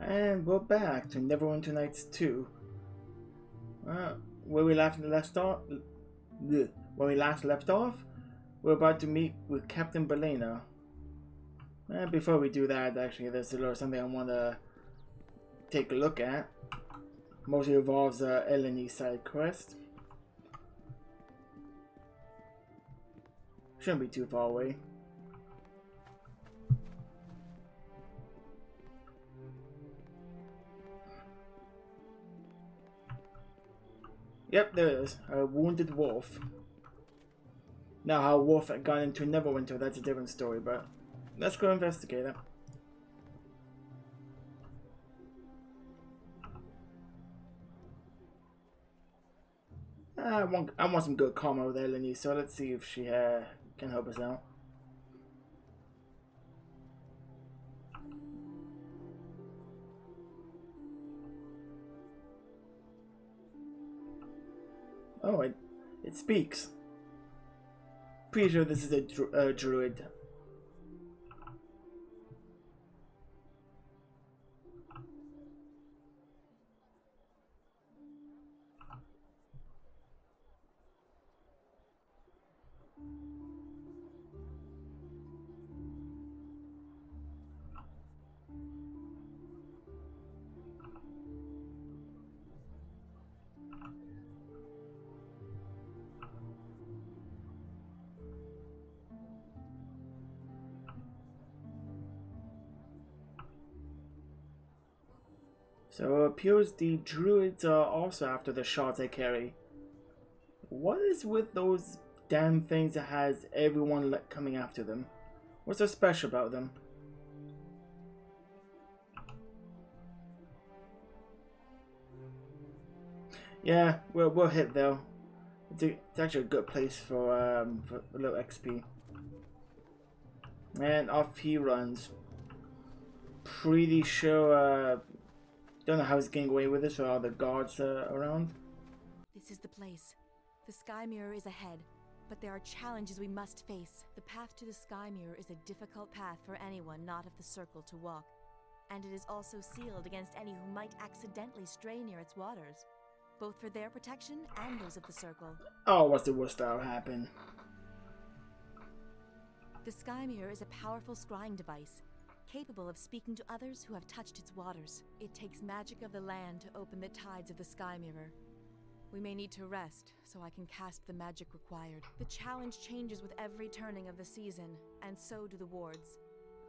And we're back to Neverwinter Nights 2. Where we last left off, we're about to meet with Captain Belena. And before we do that, actually, there's a little something I want to take a look at. Mostly involves Eleni side quest. Shouldn't be too far away. Yep, there it is. A wounded wolf. Now, how a wolf had gone into Neverwinter, that's a different story, but let's go investigate it. I want some good karma with Eleni, so let's see if she can help us out. Oh, it speaks. Pretty sure this is a druid. So it appears the druids are also after the shards I carry. What is with those damn things that has everyone coming after them? What's so special about them? Yeah, we'll hit though. It's actually a good place for a little XP. And off he runs. Pretty sure. Don't know how he's getting away with this with all the guards around. This is the place. The Sky Mirror is ahead, but there are challenges we must face. The path to the Sky Mirror is a difficult path for anyone not of the Circle to walk, and it is also sealed against any who might accidentally stray near its waters, both for their protection and those of the Circle. Oh, what's the worst that'll happen? The Sky Mirror is a powerful scrying device, capable of speaking to others who have touched its waters. It takes magic of the land to open the tides of the Sky Mirror. We may need to rest, so I can cast the magic required. The challenge changes with every turning of the season, and so do the wards.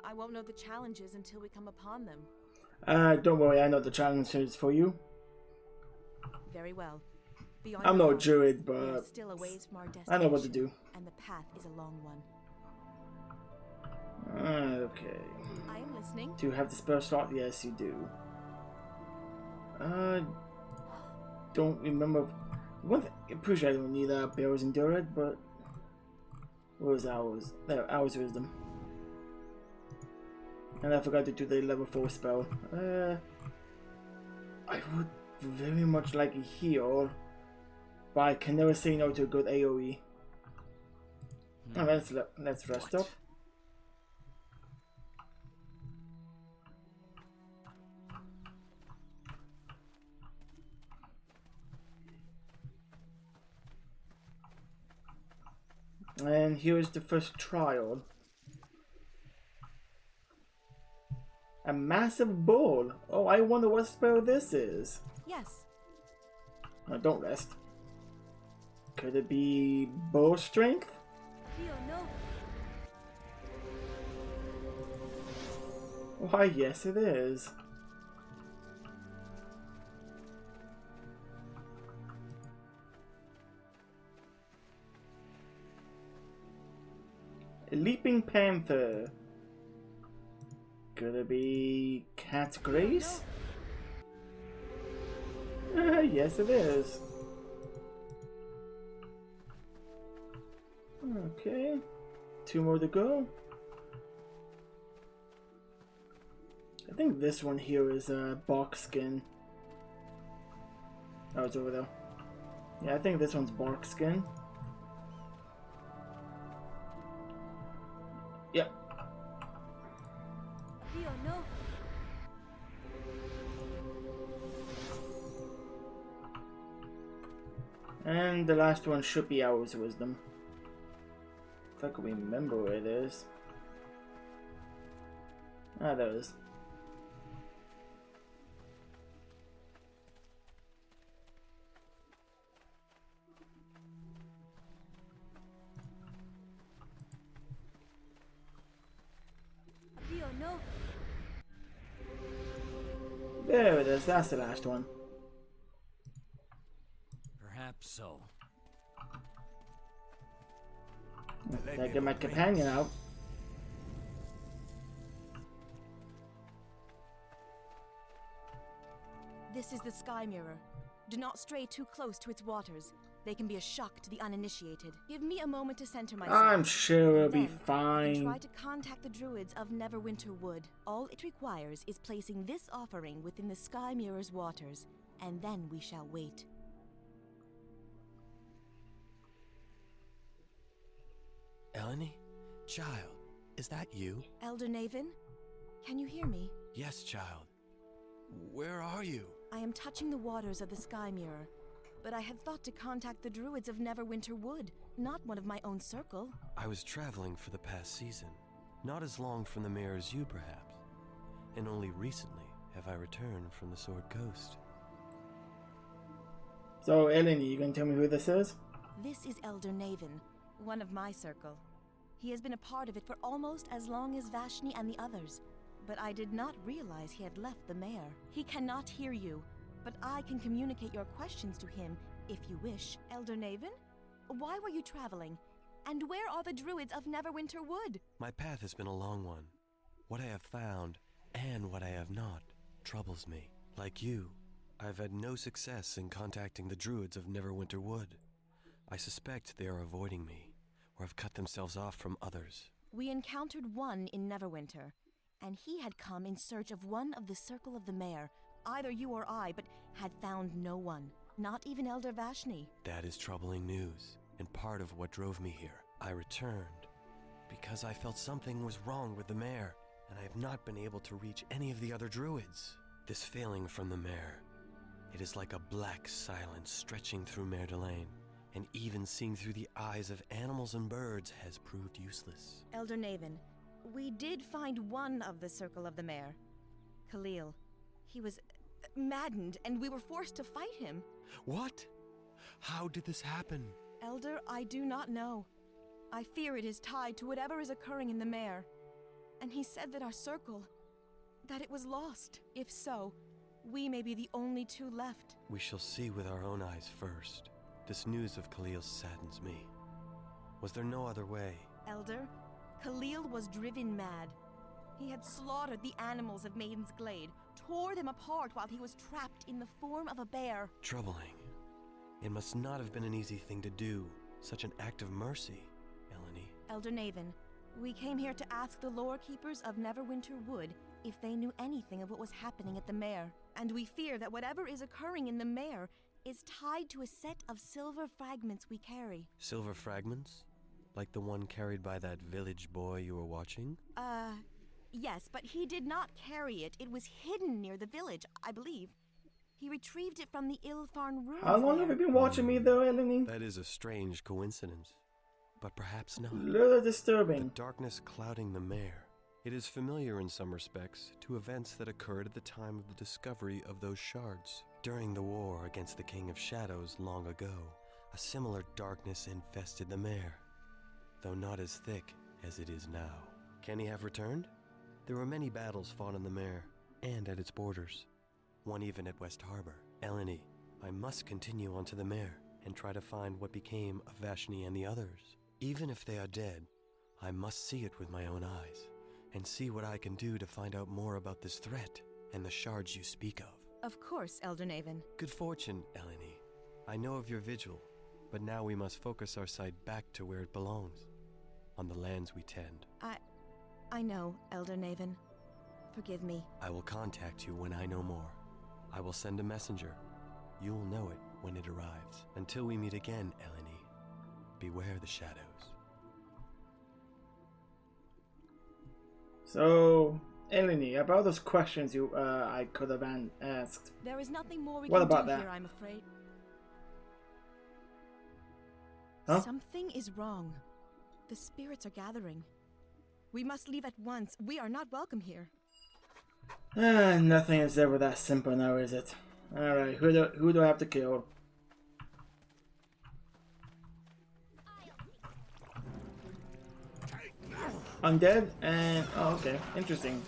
I won't know the challenges until we come upon them. Don't worry, I know the challenges for you. Very well. Beyond I'm no druid, but still a ways from our I know what to do. And the path is a long one. Okay. I am listening. Do you have the spell slot? Yes, you do. Don't remember. I'm pretty sure I don't need Bear's Endurance, but what was ours? There, ours wisdom. And I forgot to do the level 4 spell. I would very much like a heal, but I can never say no to a good AoE. Oh, let's rest up. And here is the first trial. A massive ball. Oh, I wonder what spell this is. Yes. No, don't rest. Could it be bow strength? Why, yes it is. Leaping Panther. Could it be Cat Grace? Yes, it is. Okay. 2 more to go. I think this one here is bark skin. Oh, it's over there. Yeah, I think this one's bark skin. Yep. And the last one should be Owl's Wisdom. If I can remember where it is. Ah, there it is. There it is, that's the last one. Perhaps so. I get my companion out. This is the Sky Mirror. Do not stray too close to its waters. They can be a shock to the uninitiated. Give me a moment to center myself. I'm sure it'll be You can fine. try to contact the druids of Neverwinter Wood. All it requires is placing this offering within the Sky Mirror's waters, and then we shall wait. Eleni? Child, is that you? Elder Naven, can you hear me? Yes, child. Where are you? I am touching the waters of the Sky Mirror, but I had thought to contact the druids of Neverwinter Wood, not one of my own circle. I was traveling for the past season. Not as long from the mirror as you, perhaps. And only recently have I returned from the Sword Coast. So, Eleni, you gonna tell me who this is? This is Elder Naven, one of my circle. He has been a part of it for almost as long as Vashni and the others, but I did not realize he had left the mare. He cannot hear you, but I can communicate your questions to him if you wish. Elder Naven, why were you traveling? And where are the druids of Neverwinter Wood? My path has been a long one. What I have found, and what I have not, troubles me. Like you, I've had no success in contacting the druids of Neverwinter Wood. I suspect they are avoiding me, or have cut themselves off from others. We encountered one in Neverwinter, and he had come in search of one of the Circle of the Mare, either you or I, but had found no one, not even Elder Vashni. That is troubling news, and part of what drove me here. I returned because I felt something was wrong with the mare, and I have not been able to reach any of the other druids. This failing from the mare, it is like a black silence stretching through Mer de Lane, and even seeing through the eyes of animals and birds has proved useless. Elder Naven, we did find one of the Circle of the Mare, Khalil. He was maddened, and we were forced to fight him. What? How did this happen? Elder, I do not know. I fear it is tied to whatever is occurring in the mare. And he said that our circle, that it was lost. If so, we may be the only two left. We shall see with our own eyes first. This news of Khalil saddens me. Was there no other way? Elder, Khalil was driven mad. He had slaughtered the animals of Maiden's Glade, tore them apart while he was trapped in the form of a bear. Troubling. It must not have been an easy thing to do. Such an act of mercy, Eleni. Elder Naven, we came here to ask the lore keepers of Neverwinter Wood if they knew anything of what was happening at the mare. And we fear that whatever is occurring in the mare is tied to a set of silver fragments we carry. Silver fragments? Like the one carried by that village boy you were watching? Yes, but he did not carry it. It was hidden near the village, I believe. He retrieved it from the Ilfarn ruins. How long have you been watching me though, Eleni? That is a strange coincidence. But perhaps not. A little The disturbing. darkness clouding the mare. It is familiar in some respects to events that occurred at the time of the discovery of those shards. During the war against the King of Shadows long ago, a similar darkness infested the mare, though not as thick as it is now. Can he have returned? There were many battles fought on the mare, and at its borders. One even at West Harbor. Eleni, I must continue onto the mare, and try to find what became of Vashni and the others. Even if they are dead, I must see it with my own eyes, and see what I can do to find out more about this threat, and the shards you speak of. Of course, Elder Naven. Good fortune, Eleni. I know of your vigil, but now we must focus our sight back to where it belongs, on the lands we tend. I know, Elder Naven. Forgive me. I will contact you when I know more. I will send a messenger. You'll know it when it arrives. Until we meet again, Eleni, beware the shadows. So, Eleni, about those questions you I could have asked. There is nothing more we What can about do that? here, I'm afraid. Huh? Something is wrong. The spirits are gathering. We must leave at once. We are not welcome here. Nothing is ever that simple now, is it? Alright, who do I have to kill? Undead and... oh, okay. Interesting.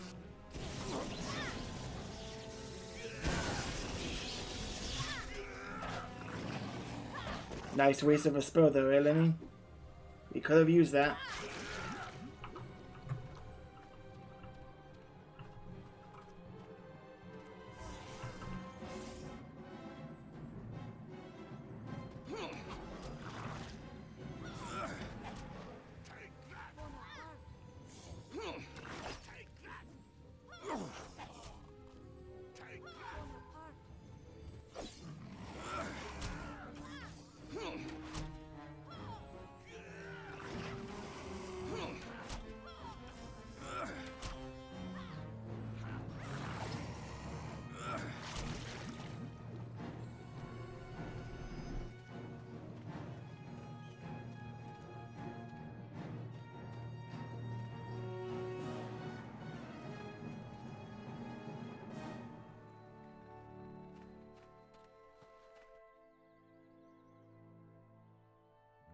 Nice waste of a spell though, Eleni. We could have used that.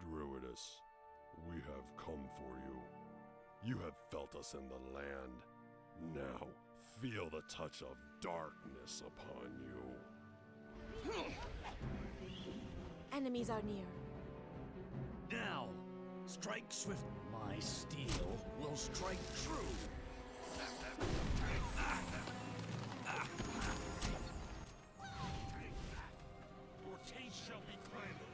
Druidess, we have come for you. You have felt us in the land. Now, feel the touch of darkness upon you. Enemies are near. Now, strike swift. My steel will strike true. Your taste shall be cleansed.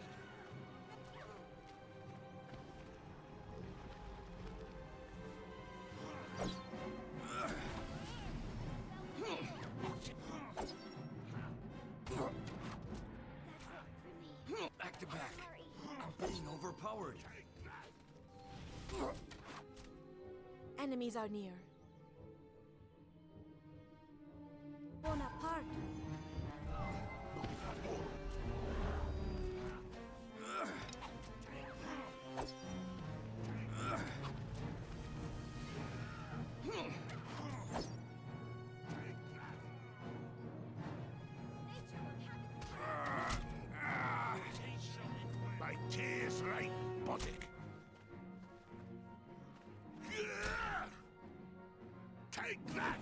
Back to back. I'm being overpowered. Enemies are near. Bonaparte. My tears right, Boddick. Take that!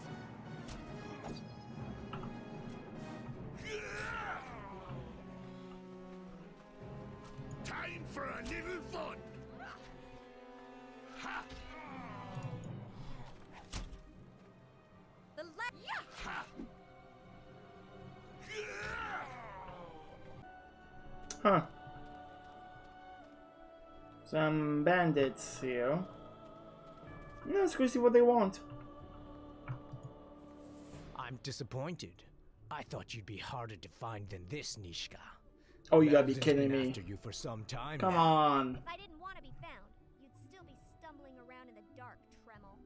Time for a little fun! Ha! The Ha! Huh. Some bandits here. Let's go see what they want. I'm disappointed. I thought you'd be harder to find than this, Nishka. Oh, you gotta be Melvin's kidding been me. after you for some time Come now. on. If I didn't want to be found, you'd still be stumbling around in the dark, Tremel.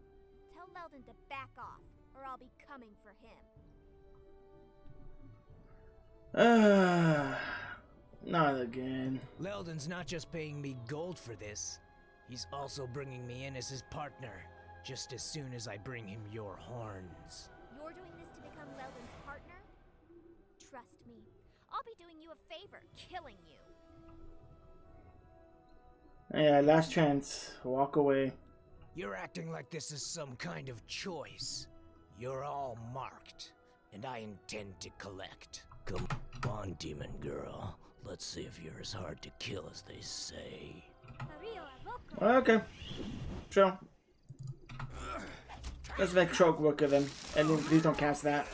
Tell Leldon to back off, or I'll be coming for him. Not again. Leldon's not just paying me gold for this. He's also bringing me in as his partner, just as soon as I bring him your horns. You're doing this to become Leldon's partner? Trust me, I'll be doing you a favor, killing you. Yeah, last chance. Walk away. You're acting like this is some kind of choice. You're all marked, and I intend to collect. Come on, demon girl. Let's see if you're as hard to kill as they say. Okay. Sure. Let's make Choke work of them. And then please don't cast that.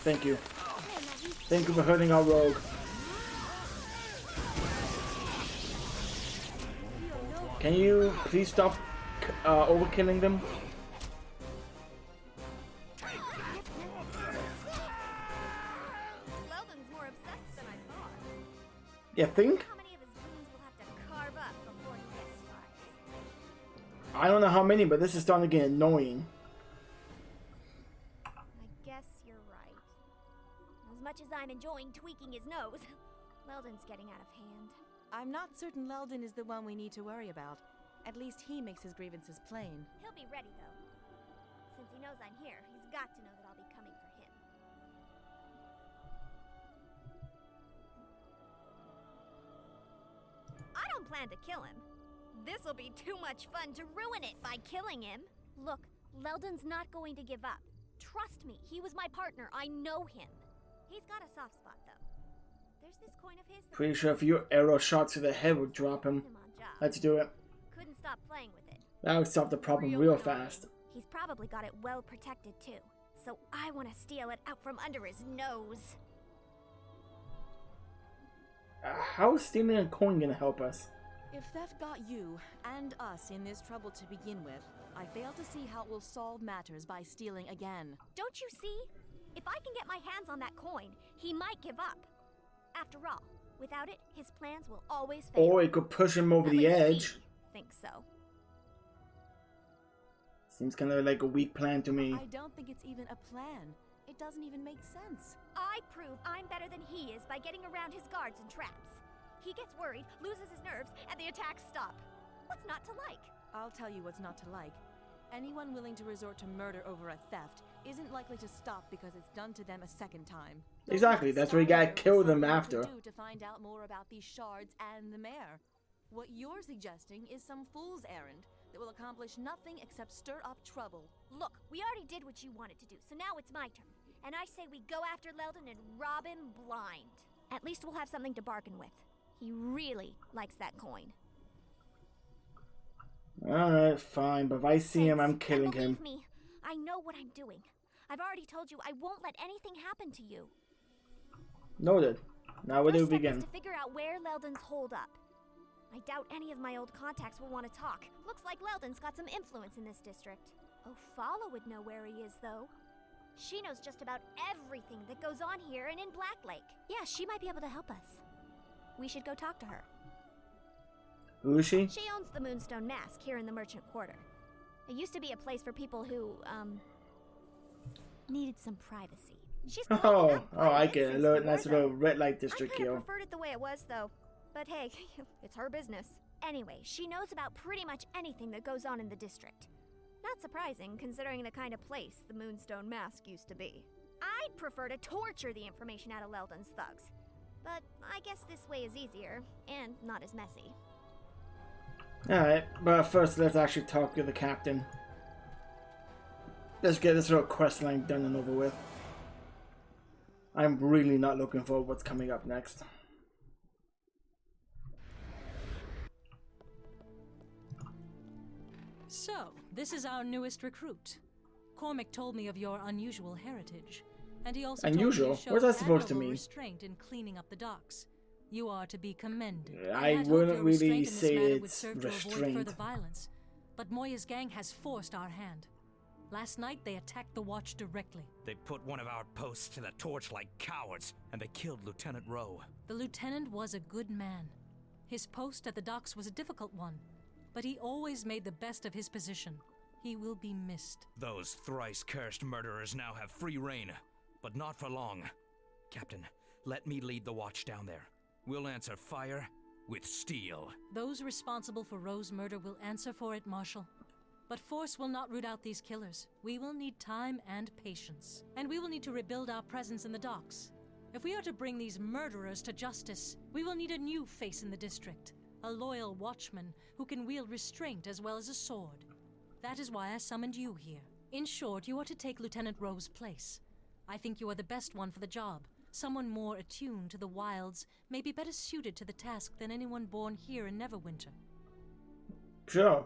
Thank you. Thank you for hurting our rogue. Can you please stop overkilling them? Leldon's more obsessed than I thought. You think? How many of his wounds will have to carve up before he gets wise? I don't know how many, but this is starting to get annoying. guess you're right. As much as I'm enjoying tweaking his nose, Leldon's getting out of hand. I'm not certain Leldon is the one we need to worry about. At least he makes his grievances plain. He'll be ready, though. Since he knows I'm here, he's got to know that I'll be coming for him. I don't plan to kill him. This'll be too much fun to ruin it by killing him. Look, Leldon's not going to give up. Trust me, he was my partner. I know him. He's got a soft spot, though. There's this coin of his. Pretty sure if your arrow shot to the head would drop him. Let's do it. Couldn't stop playing with it. That would solve the problem real fast. He's probably got it well protected too. So I want to steal it out from under his nose. How is stealing a coin gonna help us? If theft got you and us in this trouble to begin with, I fail to see how it will solve matters by stealing again. Don't you see? If I can get my hands on that coin, he might give up. After all, without it, his plans will always fail. Or it could push him over the edge. Think so. Seems kind of like a weak plan to me. I don't think it's even a plan. It doesn't even make sense. I prove I'm better than he is by getting around his guards and traps. He gets worried, loses his nerves, and the attacks stop. What's not to like? I'll tell you what's not to like. Anyone willing to resort to murder over a theft isn't likely to stop because it's done to them a second time. Exactly, that's why you gotta kill them after. To find out more about these shards and the mayor. What you're suggesting is some fool's errand that will accomplish nothing except stir up trouble. Look, we already did what you wanted to do, so now it's my turn. And I say we go after Leldon and rob him blind. At least we'll have something to bargain with. He really likes that coin. Alright, fine, but if I see him, I'm killing him. Believe me, I know what I'm doing. I've already told you I won't let anything happen to you. Noted. Now where do we First step begin? is to figure out where Leldon's holed up. I doubt any of my old contacts will want to talk. Looks like Leldon's got some influence in this district. O'Falla would know where he is, though. She knows just about everything that goes on here and in Black Lake. Yeah, she might be able to help us. We should go talk to her. Who is she? She owns the Moonstone Mask here in the Merchant Quarter. It used to be a place for people who, needed some privacy. She's I get it. A nice little red light district I here. kind of preferred it the way it was, though. But hey, it's her business. Anyway, she knows about pretty much anything that goes on in the district. Not surprising, considering the kind of place the Moonstone Mask used to be. I'd prefer to torture the information out of Leldon's thugs. But I guess this way is easier, and not as messy. Alright, but first let's actually talk to the captain. Let's get this little quest line done and over with. I'm really not looking for what's coming up next. So, this is our newest recruit. Cormac told me of your unusual heritage, and he also unusual? told me you What's that showed supposed to admirable mean? restraint in cleaning up the docks. You are to be commended. I had wouldn't hoped your really restraint in this say matter would it's serve to avoid restraint. further violence, but Moya's gang has forced our hand. Last night they attacked the watch directly. They put one of our posts to the torch like cowards, and they killed Lieutenant Rowe. The lieutenant was a good man. His post at the docks was a difficult one, but he always made the best of his position. He will be missed. Those thrice-cursed murderers now have free reign, but not for long. Captain, let me lead the watch down there. We'll answer fire with steel. Those responsible for Rowe's murder will answer for it, Marshal. But force will not root out these killers. We will need time and patience. And we will need to rebuild our presence in the docks. If we are to bring these murderers to justice, we will need a new face in the district. A loyal watchman who can wield restraint as well as a sword. That is why I summoned you here. In short, you are to take Lieutenant Rowe's place. I think you are the best one for the job. Someone more attuned to the wilds may be better suited to the task than anyone born here in Neverwinter. Sure.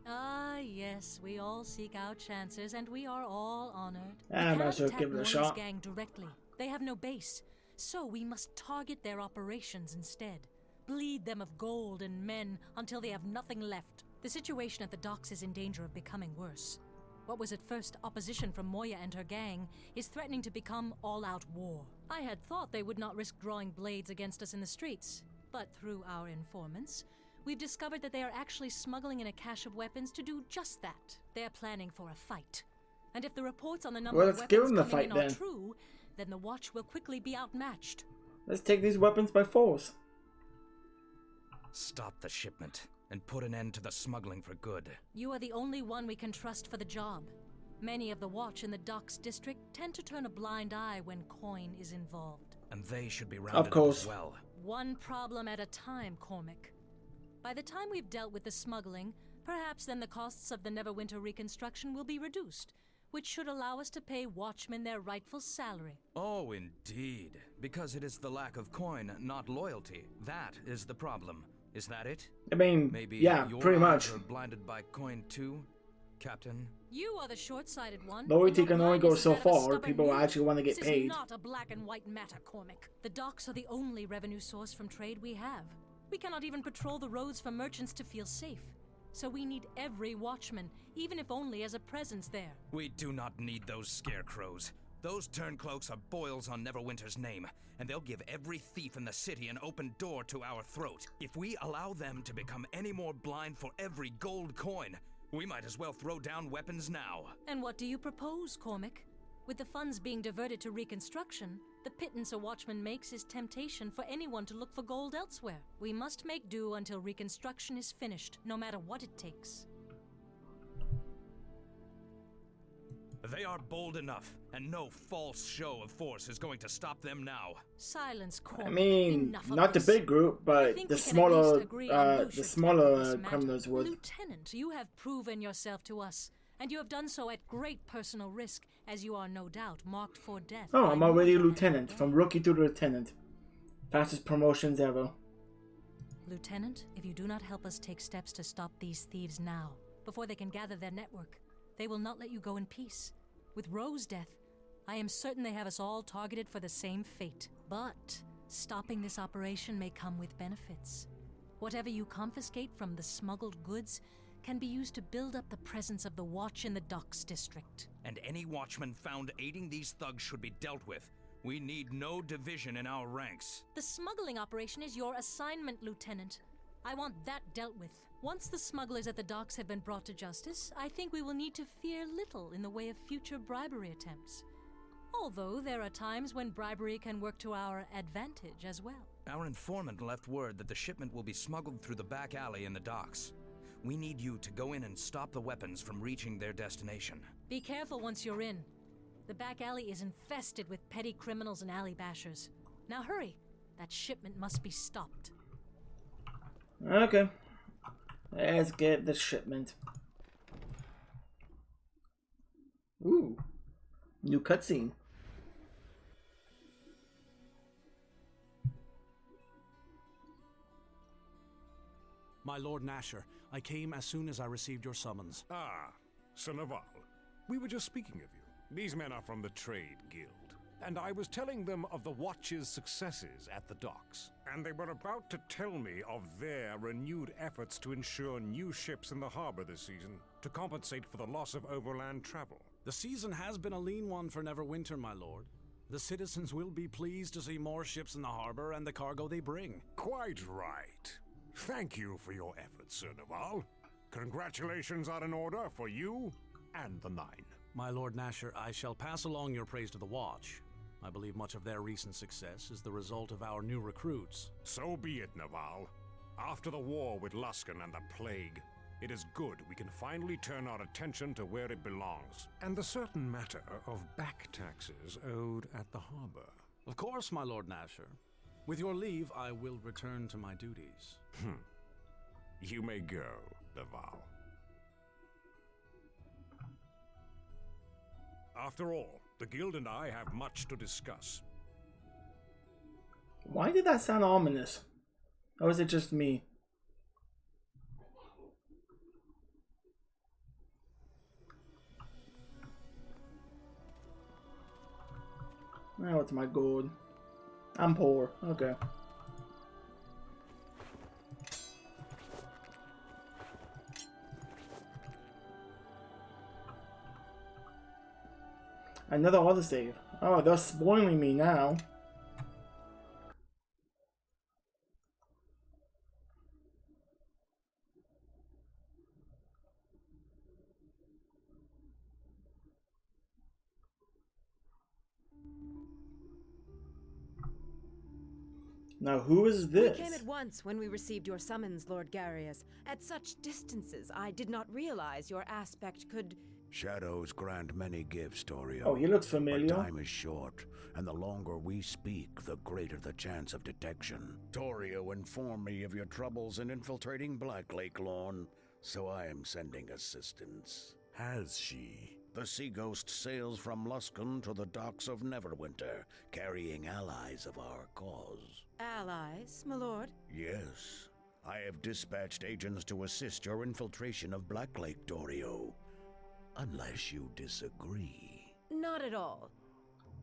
Ah, yes, we all seek out chances, and we are all honored. I might as well give it a Moya's shot. gang directly. They have no base, so we must target their operations instead. Bleed them of gold and men until they have nothing left. The situation at the docks is in danger of becoming worse. What was at first opposition from Moya and her gang is threatening to become all-out war. I had thought they would not risk drawing blades against us in the streets, but through our informants, we've discovered that they are actually smuggling in a cache of weapons to do just that. They're planning for a fight. And if the reports on the number Well, of let's give weapons them the coming fight in are then. true, then the Watch will quickly be outmatched. Let's take these weapons by force. Stop the shipment and put an end to the smuggling for good. You are the only one we can trust for the job. Many of the Watch in the Docks district tend to turn a blind eye when coin is involved. And they should be rounded Of up course. as well. One problem at a time, Cormac. By the time we've dealt with the smuggling, perhaps then the costs of the Neverwinter reconstruction will be reduced, which should allow us to pay watchmen their rightful salary. Oh, indeed. Because it is the lack of coin, not loyalty. That is the problem. Is that it? I mean, Maybe yeah, your pretty eyes much. are blinded by coin too, Captain? You are the short-sighted one. Loyalty and your can only go blindness is so that of a far. stubborn People mule. actually want to get This paid. is not a black and white matter, Cormac. The docks are the only revenue source from trade we have. We cannot even patrol the roads for merchants to feel safe. So we need every watchman, even if only as a presence there. We do not need those scarecrows. Those turncloaks are boils on Neverwinter's name, and they'll give every thief in the city an open door to our throat. If we allow them to become any more blind for every gold coin, we might as well throw down weapons now. And what do you propose, Cormac? With the funds being diverted to reconstruction, the pittance a watchman makes is temptation for anyone to look for gold elsewhere. We must make do until reconstruction is finished, no matter what it takes. They are bold enough, and no false show of force is going to stop them now. Silence, Cormac. I mean, Enough of not the this. big group, I but think the we can at least smaller, agree on who the should tackle smaller this matter. criminals would. Lieutenant, you have proven yourself to us, and you have done so at great personal risk, as you are no doubt marked for death. Oh, by I'm already a Mordor and lieutenant, Elgain. from rookie to lieutenant. Fastest promotions ever. Lieutenant, if you do not help us take steps to stop these thieves now, before they can gather their network, they will not let you go in peace. With Ro's death, I am certain they have us all targeted for the same fate. But stopping this operation may come with benefits. Whatever you confiscate from the smuggled goods can be used to build up the presence of the Watch in the Docks district. And any watchman found aiding these thugs should be dealt with. We need no division in our ranks. The smuggling operation is your assignment, Lieutenant. I want that dealt with. Once the smugglers at the docks have been brought to justice, I think we will need to fear little in the way of future bribery attempts. Although there are times when bribery can work to our advantage as well. Our informant left word that the shipment will be smuggled through the back alley in the docks. We need you to go in and stop the weapons from reaching their destination. Be careful once you're in. The back alley is infested with petty criminals and alley bashers. Now hurry! That shipment must be stopped. Okay. Let's get the shipment. Ooh. New cutscene. My Lord Nasher, I came as soon as I received your summons. Ah, Sir Naval. We were just speaking of you. These men are from the Trade Guild, and I was telling them of the Watch's successes at the docks. And they were about to tell me of their renewed efforts to ensure new ships in the harbor this season, to compensate for the loss of overland travel. The season has been a lean one for Neverwinter, my lord. The citizens will be pleased to see more ships in the harbor and the cargo they bring. Quite right. Thank you for your efforts, Sir Naval. Congratulations are in order for you and the Nine. My Lord Nasher, I shall pass along your praise to the Watch. I believe much of their recent success is the result of our new recruits. So be it, Naval. After the war with Luskan and the Plague, it is good we can finally turn our attention to where it belongs, and the certain matter of back taxes owed at the harbor. Of course, my Lord Nasher. With your leave, I will return to my duties. You may go, Naval. After all, the Guild and I have much to discuss. Why did that sound ominous? Or is it just me? Now what's my gold? I'm poor. Okay. Another autosave. Oh, they're spoiling me now. Now, who is this? We came at once when we received your summons, Lord Garius. At such distances, I did not realize your aspect could... Shadows grant many gifts, Torio. Oh, he looks familiar. But time is short, and the longer we speak, the greater the chance of detection. Torio informed me of your troubles in infiltrating Black Lake Lawn, so I am sending assistance. Has she? The Sea Ghost sails from Luskan to the docks of Neverwinter, carrying allies of our cause. Allies, my lord? Yes. I have dispatched agents to assist your infiltration of Black Lake, Torio. Unless you disagree. Not at all.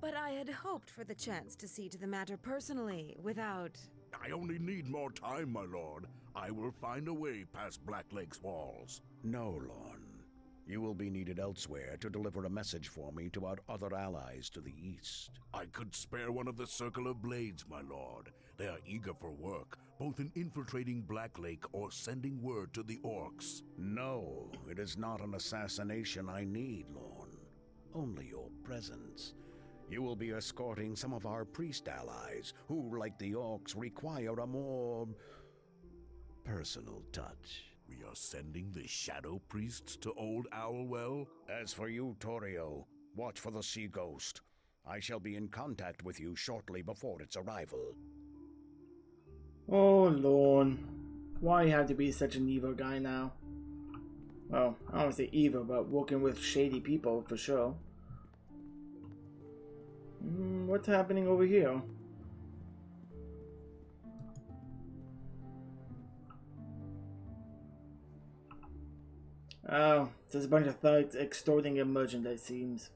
But I had hoped for the chance to see to the matter personally, without... I only need more time, my lord. I will find a way past Black Lake's walls. No, Lorne. You will be needed elsewhere to deliver a message for me to our other allies to the east. I could spare one of the Circle of Blades, my lord. They are eager for work, both in infiltrating Black Lake or sending word to the orcs. No, it is not an assassination I need, Lorne. Only your presence. You will be escorting some of our priest allies, who, like the orcs, require a more... personal touch. We are sending the Shadow Priests to Old Owlwell? As for you, Torio, watch for the Sea Ghost. I shall be in contact with you shortly before its arrival. Oh, Lorne. Why you have to be such an evil guy now? Well, I don't want to say evil, but working with shady people, for sure. What's happening over here? Oh, there's a bunch of thugs extorting a merchant, it seems.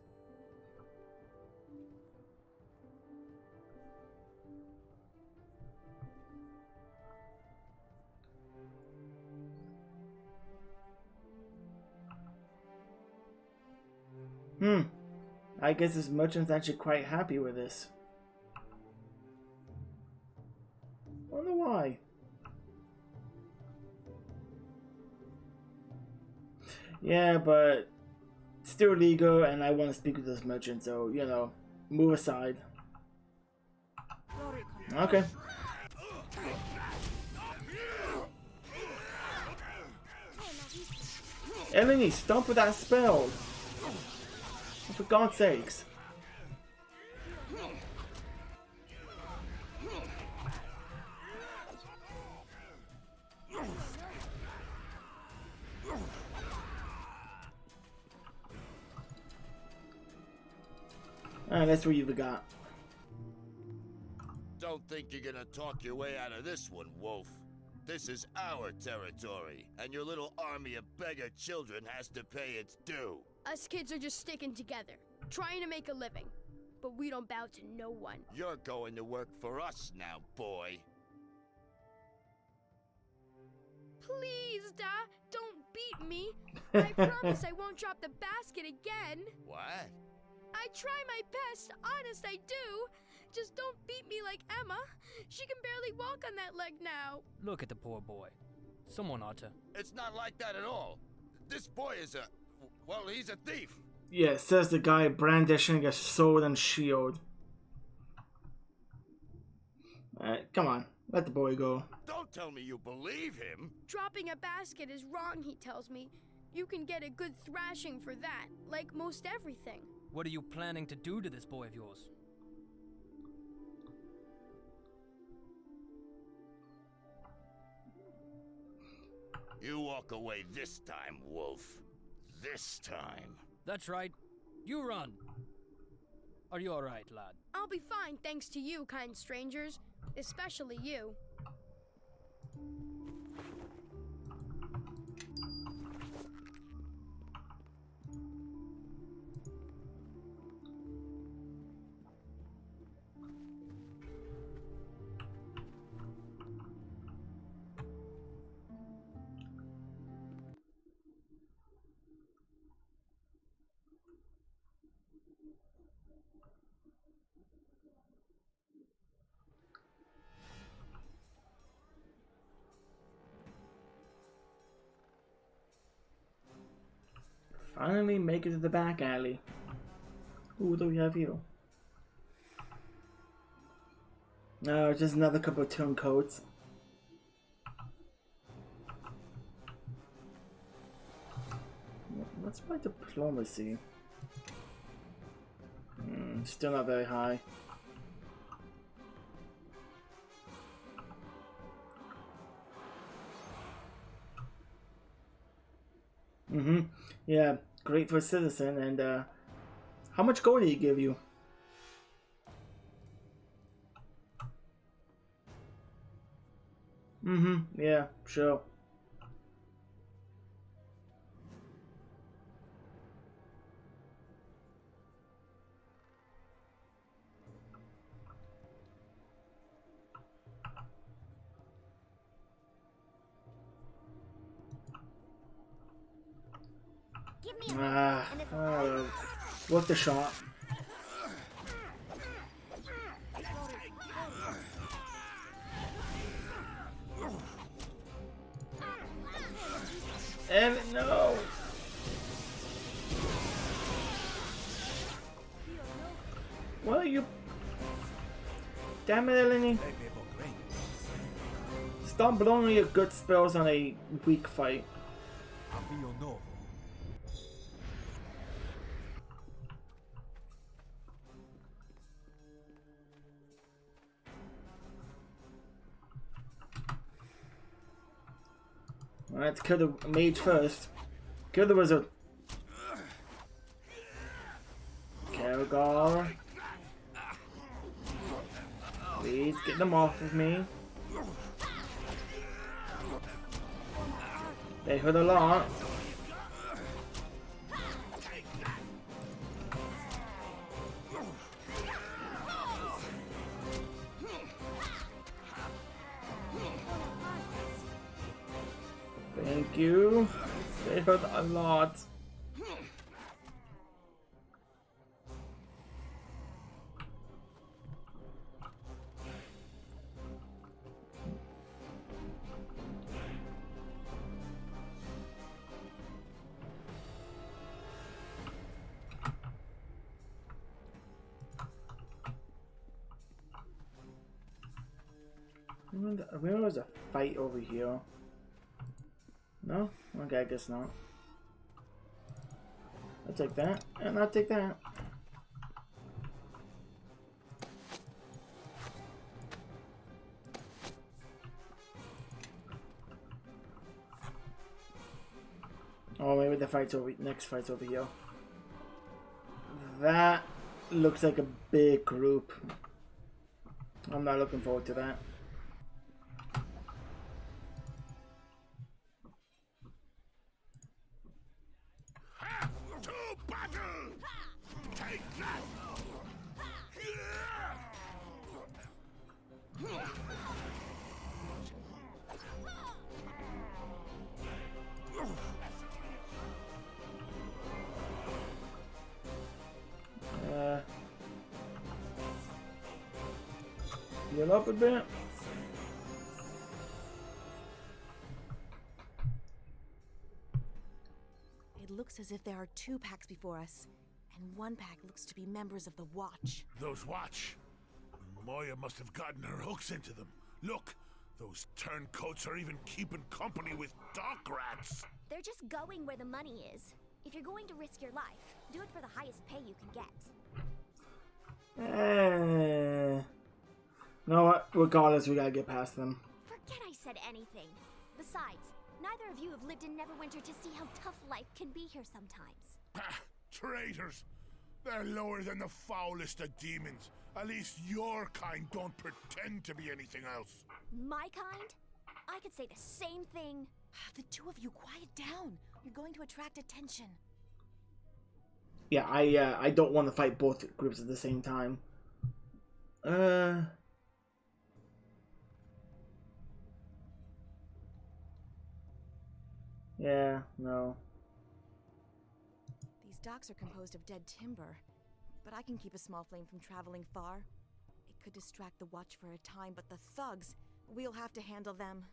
I guess this merchant's actually quite happy with this. Wonder why. Yeah, but still illegal, and I want to speak with this merchant, so, you know, move aside. Okay. Eleni, stop with that spell! For God's sakes. That's what you've got. Don't think you're gonna talk your way out of this one, Wolf. This is our territory, and your little army of beggar children has to pay its due. Us kids are just sticking together, trying to make a living. But we don't bow to no one. You're going to work for us now, boy. Please, Da, don't beat me. I promise I won't drop the basket again. What? I try my best, honest I do. Just don't beat me like Emma. She can barely walk on that leg now. Look at the poor boy. Someone ought to... It's not like that at all. This boy is a... well, he's a thief. Yeah, says the guy brandishing a sword and shield. Come on, let the boy go. Don't tell me you believe him. Dropping a basket is wrong, he tells me. You can get a good thrashing for that, like most everything. What are you planning to do to this boy of yours? You walk away this time, Wolf. This time. That's right. You run. Are you alright, lad? I'll be fine thanks to you, kind strangers. Especially you. Finally make it to the back alley. Who do we have here? No, just another couple of turncoats. What's my diplomacy? Still not very high. Yeah, great for a citizen. And how much gold did he give you? Yeah, sure. Worth the shot. And no. What are you? Damn it, Eleni. Stop blowing your good spells on a weak fight. Let's kill the mage first. Kill the wizard. Karagor. Please get them off of me. They hurt a lot. Thank you. They hurt a lot. I remember there was a fight over here. No? Okay, I guess not. I'll take that, and I'll take that. Oh, maybe the fight's over. Next fight's over here. That looks like a big group. I'm not looking forward to that. Heal up a bit. It looks as if there are 2 packs before us, and 1 pack looks to be members of the Watch. Those Watch? Moya must have gotten her hooks into them. Look, those turncoats are even keeping company with dock rats. They're just going where the money is. If you're going to risk your life, do it for the highest pay you can get. No, what? Regardless, we gotta get past them. Forget I said anything. Besides, neither of you have lived in Neverwinter to see how tough life can be here sometimes. Traitors! They're lower than the foulest of demons. At least your kind don't pretend to be anything else. My kind? I could say the same thing. The 2 of you, quiet down. You're going to attract attention. Yeah, I don't want to fight both groups at the same time. Yeah, no. These docks are composed of dead timber, but I can keep a small flame from traveling far. It could distract the Watch for a time, but the thugs, we'll have to handle them.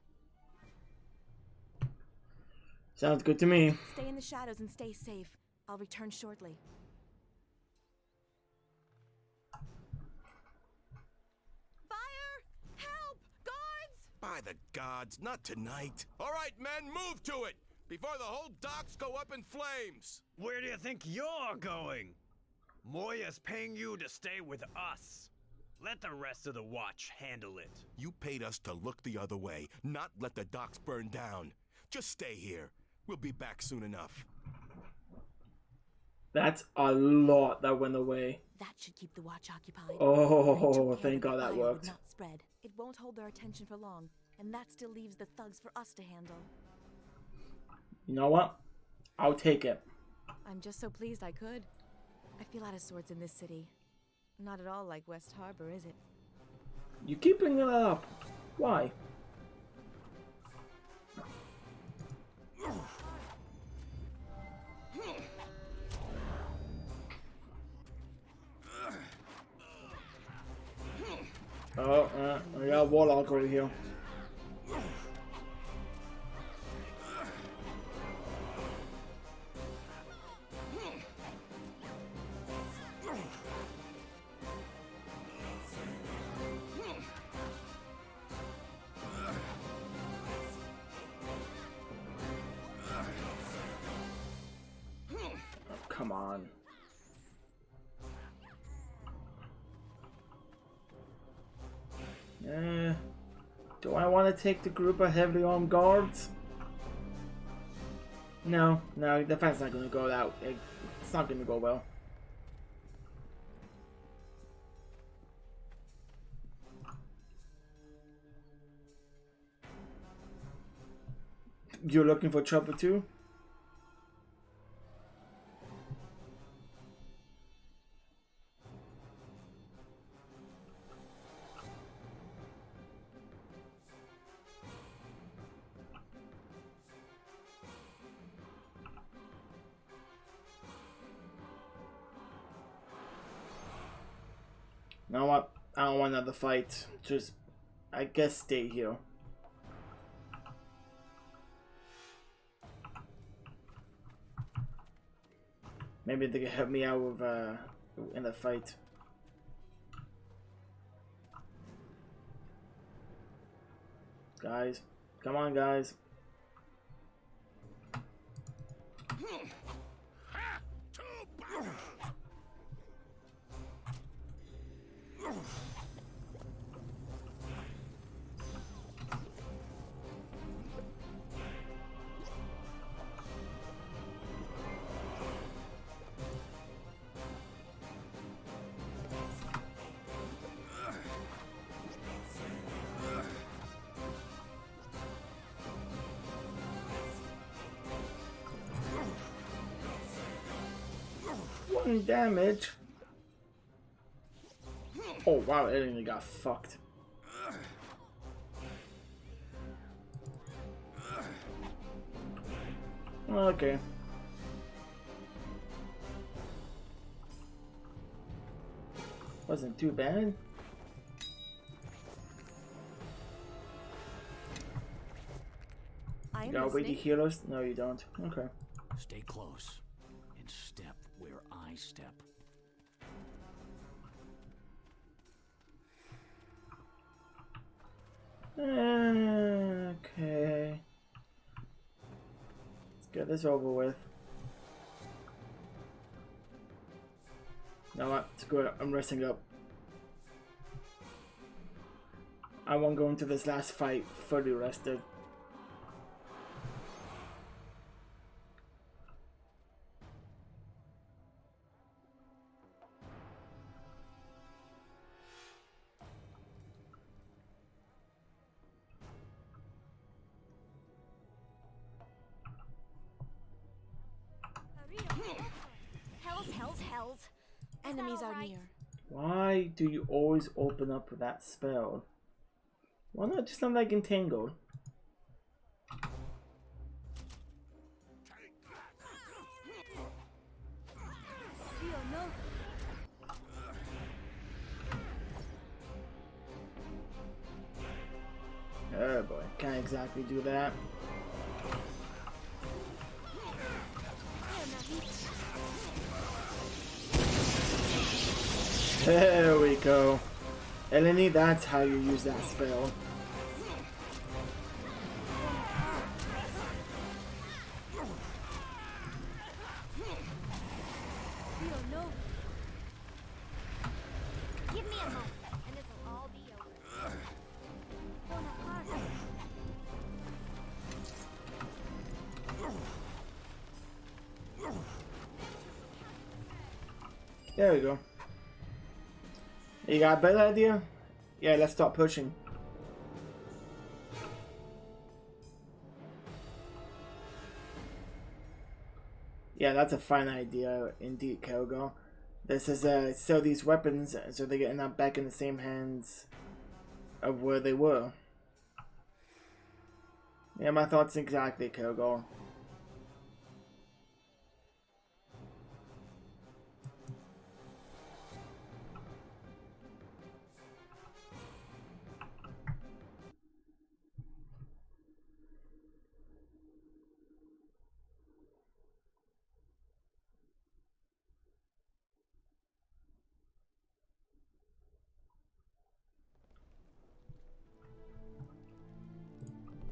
Sounds good to me. Stay in the shadows and stay safe. I'll return shortly. Fire! By the gods, not tonight. All right, men, move to it before the whole docks go up in flames. Where do you think you're going? Moya's paying you to stay with us. Let the rest of the watch handle it. You paid us to look the other way, not let the docks burn down. Just stay here. We'll be back soon enough. That's a lot that went away. That should keep the watch occupied. Oh, thank God that worked. Not spread. It won't hold their attention for long, and that still leaves the thugs for us to handle. You know what? I'll take it. I'm just so pleased I could. I feel out of sorts in this city. Not at all like West Harbor, is it? You keep bringing it up. Why? Oh, I got a warlock over here. Come on. Do I want to take the group of heavily armed guards? No, the fight's not going to go out. It's not going to go well. You're looking for trouble too? You know what? I don't want another fight. Just, I guess, stay here. Maybe they can help me out with in the fight. Guys, come on, guys. One damage. Oh wow, it only got fucked. Okay. Wasn't too bad. You gotta wait to heal us? No, you don't. Okay. Stay close and step where I step. Okay. Let's get this over with. You know what? Screw it. I'm resting up. I won't go into this last fight fully rested. Hells. Enemies are near. Why do you always open up with that spell? Why not just something like Entangled? Oh boy, can't exactly do that. There we go. Eleni, that's how you use that spell. There we go. You got a better idea? Yeah, let's start pushing. Yeah, that's a fine idea indeed, Cowgirl. This is sell these weapons so they get not back in the same hands of where they were. Yeah, my thoughts exactly, Cowgirl.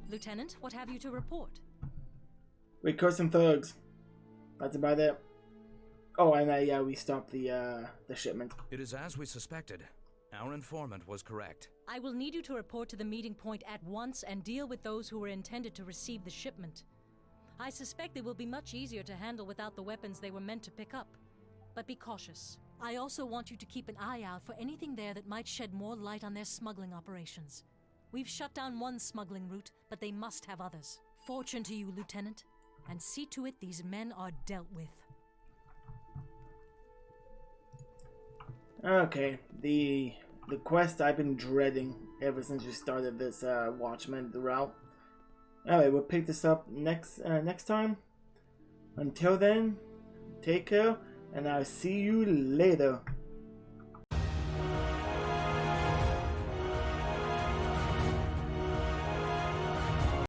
Lieutenant, what have you to report? We caught some thugs. That's about it. Oh, and yeah, we stopped the shipment. It is as we suspected. Our informant was correct. I will need you to report to the meeting point at once and deal with those who were intended to receive the shipment. I suspect they will be much easier to handle without the weapons they were meant to pick up. But be cautious. I also want you to keep an eye out for anything there that might shed more light on their smuggling operations. We've shut down one smuggling route, but they must have others. Fortune to you, Lieutenant, and see to it these men are dealt with. Okay, the quest I've been dreading ever since we started this Watchmen route. Alright, we'll pick this up next time. Until then, take care, and I'll see you later.